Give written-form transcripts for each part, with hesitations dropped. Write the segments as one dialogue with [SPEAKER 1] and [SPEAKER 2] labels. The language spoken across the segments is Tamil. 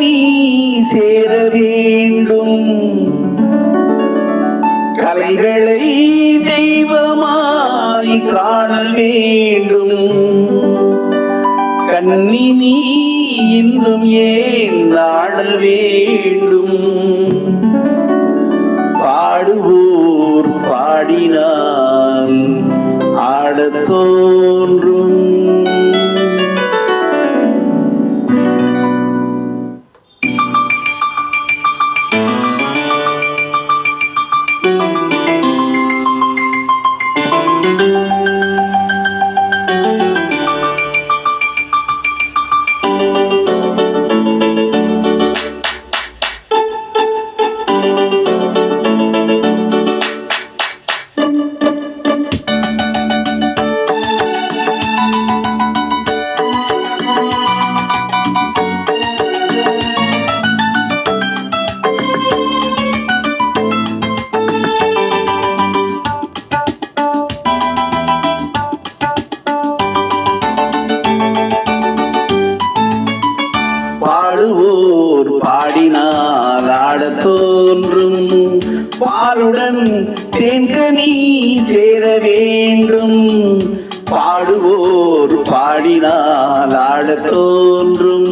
[SPEAKER 1] தென்கனி சேர வேண்டும். கலைகளை தெய்வமாய் காண வேண்டும். கண்ணி நீ இன்னும் ஏன் நாட வேண்டும்? பாடுவோர் பாடினால் ஆடத் தோன்றும். பாடுவோர் பாடினால் ஆடத் தோன்றும். பாலுடன் தென்கனி சேர வேண்டும். பாடுவோர் பாடினால் ஆடத் தோன்றும்.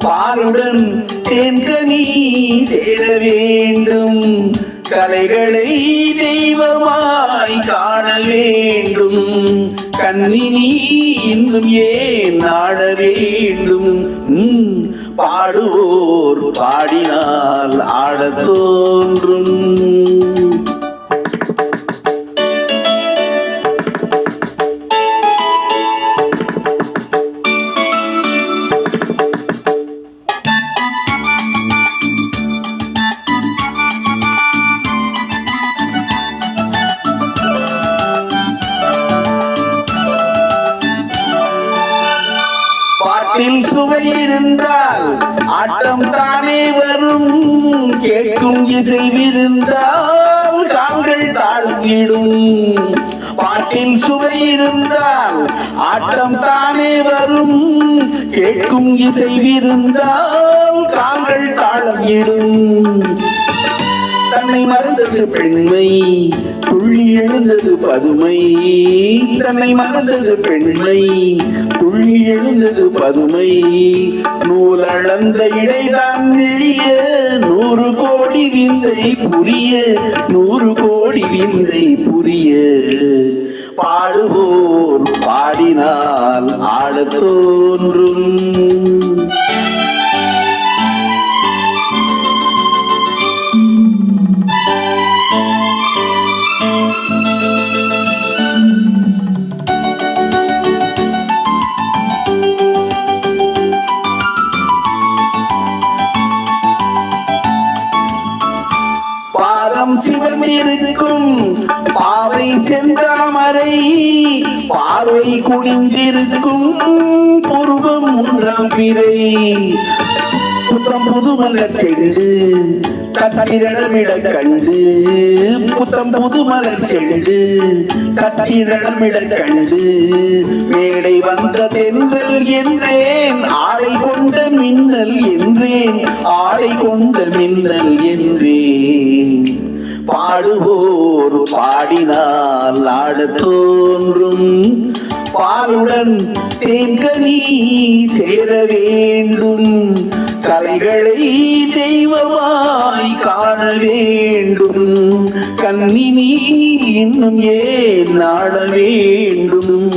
[SPEAKER 1] பாலுடன் தென்கனி சேர வேண்டும். கலைகளை தெய்வமாய் காண வேண்டும். கண்ணினி இன்னும் ஏன் நாட வேண்டும்? பாடுவோர் பாடினால் ஆடத் தோன்றும். பாட்டில் சுவை இருந்தால் ஆட்டம் தானே வரும். கேட்கும் இசைவிருந்தால் கால்கள் தாழ்ந்திடும். பாட்டில் சுவை இருந்தால் ஆட்டம் தானே வரும். கேட்கும் இசைவிருந்தால் கால்கள் தாழ்ந்திடும். தன்னை மறந்தது பெண்மை, துள்ளி எழுந்தது பதுமை. தன்னை மறந்தது பெண்மை, துள்ளி எழுந்தது பதுமை. நூல் அளந்த இடைதான் நெளிய 100 கோடி விந்தை புரிய. 100 கோடி விந்தை புரிய. பாடுவோர் பாடினால் ஆடத் தோன்றும். பாதம் சிவந்திருக்கும் பாவை செந்தாமரை. பார்வை குனிந்திருக்கும் புருவம் 3ஆம் பிறை. புத்தம் புதுமலர் செண்டு தட்டிடமிட கண்டு. புத்தம் புதுமலர் செண்டு தட்டிடமிட கண்டு. மேடை வந்த தென்றல் என்றேன், ஆடை கொண்ட மின்னல் என்றேன். ஆடை கொண்ட மின்னல் என்றேன். பாடுவோர் பாடினால் ஆடத் தோன்றும். பாலுடன் தேன்கனி சேர வேண்டும். கலைகளை தெய்வமாய் காண வேண்டும். கண்ணினி இன்னும் ஏன் நாட வேண்டும்?